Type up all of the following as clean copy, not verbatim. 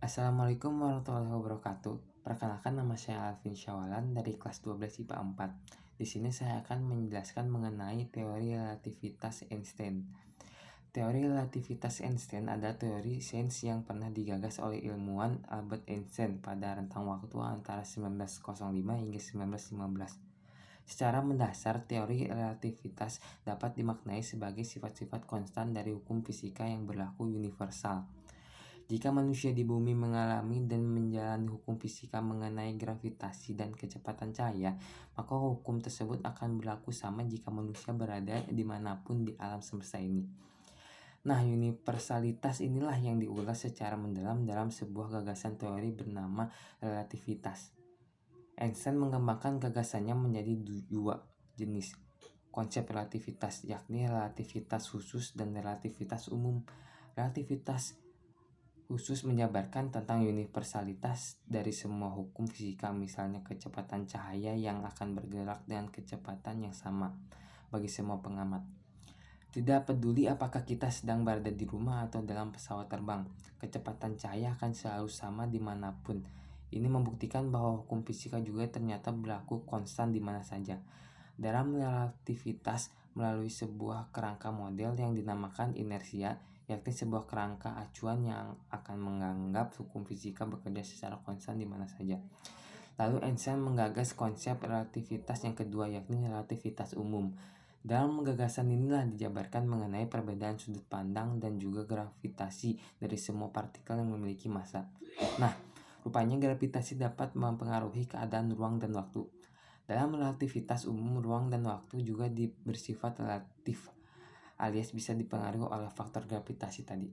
Assalamualaikum warahmatullahi wabarakatuh. Perkenalkan, nama saya Alvin Syawalan dari kelas 12 IPA 4. Di sini saya akan menjelaskan mengenai teori relativitas Einstein. Teori relativitas Einstein adalah teori sains yang pernah digagas oleh ilmuwan Albert Einstein pada rentang waktu antara 1905 hingga 1915. Secara mendasar, teori relativitas dapat dimaknai sebagai sifat-sifat konstan dari hukum fisika yang berlaku universal. Jika manusia di bumi mengalami dan menjalani hukum fisika mengenai gravitasi dan kecepatan cahaya, maka hukum tersebut akan berlaku sama jika manusia berada dimanapun di alam semesta ini. Nah, universalitas inilah yang diulas secara mendalam dalam sebuah gagasan teori bernama relativitas. Einstein mengembangkan gagasannya menjadi dua jenis konsep relativitas, yakni relativitas khusus dan relativitas umum. Relativitas khusus menjabarkan tentang universalitas dari semua hukum fisika, misalnya kecepatan cahaya yang akan bergerak dengan kecepatan yang sama bagi semua pengamat. Tidak peduli apakah kita sedang berada di rumah atau dalam pesawat terbang, kecepatan cahaya akan selalu sama dimanapun. Ini membuktikan bahwa hukum fisika juga ternyata berlaku konstan di mana saja. Dalam relativitas, melalui sebuah kerangka model yang dinamakan inersia, yakni sebuah kerangka acuan yang akan menganggap hukum fisika bekerja secara konstan di mana saja. Lalu Einstein menggagas konsep relativitas yang kedua, yakni relativitas umum. Dalam gagasan inilah dijabarkan mengenai perbedaan sudut pandang dan juga gravitasi dari semua partikel yang memiliki massa. Nah, rupanya gravitasi dapat mempengaruhi keadaan ruang dan waktu. Dalam relativitas umum, ruang dan waktu juga bersifat relatif, alias bisa dipengaruhi oleh faktor gravitasi tadi.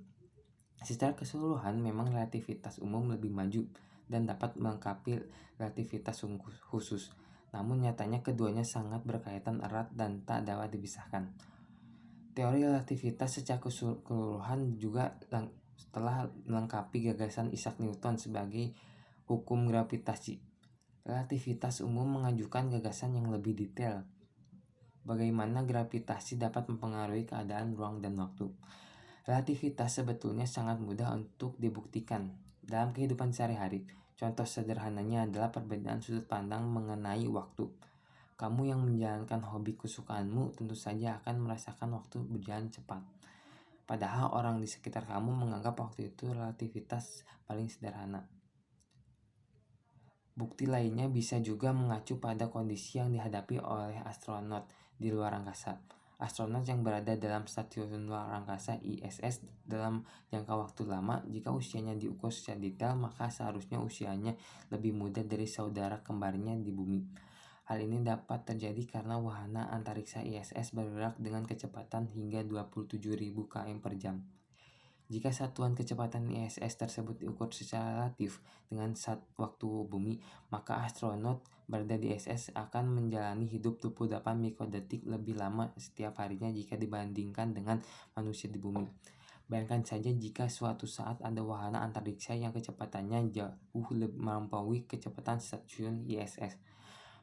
Secara keseluruhan, memang relativitas umum lebih maju dan dapat melengkapi relativitas khusus. Namun nyatanya keduanya sangat berkaitan erat dan tak dapat dipisahkan. Teori relativitas secara keseluruhan juga telah melengkapi gagasan Isaac Newton sebagai hukum gravitasi. Relativitas umum mengajukan gagasan yang lebih detail, bagaimana gravitasi dapat mempengaruhi keadaan ruang dan waktu. Relativitas sebetulnya sangat mudah untuk dibuktikan dalam kehidupan sehari-hari. Contoh sederhananya adalah perbedaan sudut pandang mengenai waktu. Kamu yang menjalankan hobi kesukaanmu tentu saja akan merasakan waktu berjalan cepat. Padahal orang di sekitar kamu menganggap waktu itu relativitas paling sederhana. Bukti lainnya bisa juga mengacu pada kondisi yang dihadapi oleh astronot di luar angkasa. Astronot yang berada dalam stasiun luar angkasa ISS dalam jangka waktu lama, jika usianya diukur secara detail, maka seharusnya usianya lebih muda dari saudara kembarnya di bumi. Hal ini dapat terjadi karena wahana antariksa ISS bergerak dengan kecepatan hingga 27.000 km per jam. Jika satuan kecepatan ISS tersebut diukur secara relatif dengan waktu bumi, maka astronot berada di ISS akan menjalani hidup 28 mikrodetik lebih lama setiap harinya jika dibandingkan dengan manusia di bumi. Bayangkan saja jika suatu saat ada wahana antariksa yang kecepatannya jauh melampaui kecepatan stasiun ISS.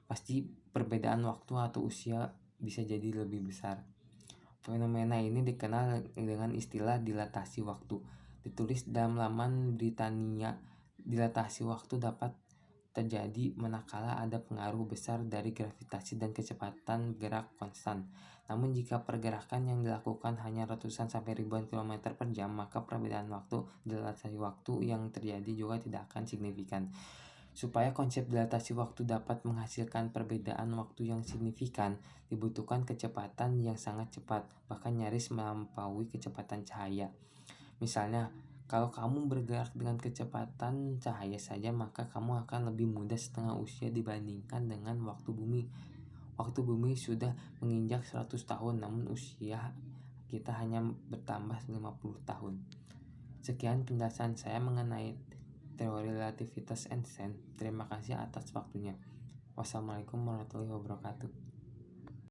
Pasti perbedaan waktu atau usia bisa jadi lebih besar. Fenomena ini dikenal dengan istilah dilatasi waktu. Ditulis dalam laman Britania, dilatasi waktu dapat terjadi manakala ada pengaruh besar dari gravitasi dan kecepatan gerak konstan. Namun jika pergerakan yang dilakukan hanya ratusan sampai ribuan kilometer per jam, maka perbedaan waktu dilatasi waktu yang terjadi juga tidak akan signifikan. Supaya konsep dilatasi waktu dapat menghasilkan perbedaan waktu yang signifikan, dibutuhkan kecepatan yang sangat cepat, bahkan nyaris melampaui kecepatan cahaya. Misalnya, kalau kamu bergerak dengan kecepatan cahaya saja, maka kamu akan lebih muda setengah usia dibandingkan dengan waktu bumi. Waktu bumi sudah menginjak 100 tahun, namun usia kita hanya bertambah 50 tahun. Sekian penjelasan saya mengenai teori relativitas Einstein. Terima kasih atas waktunya. Wassalamualaikum warahmatullahi wabarakatuh.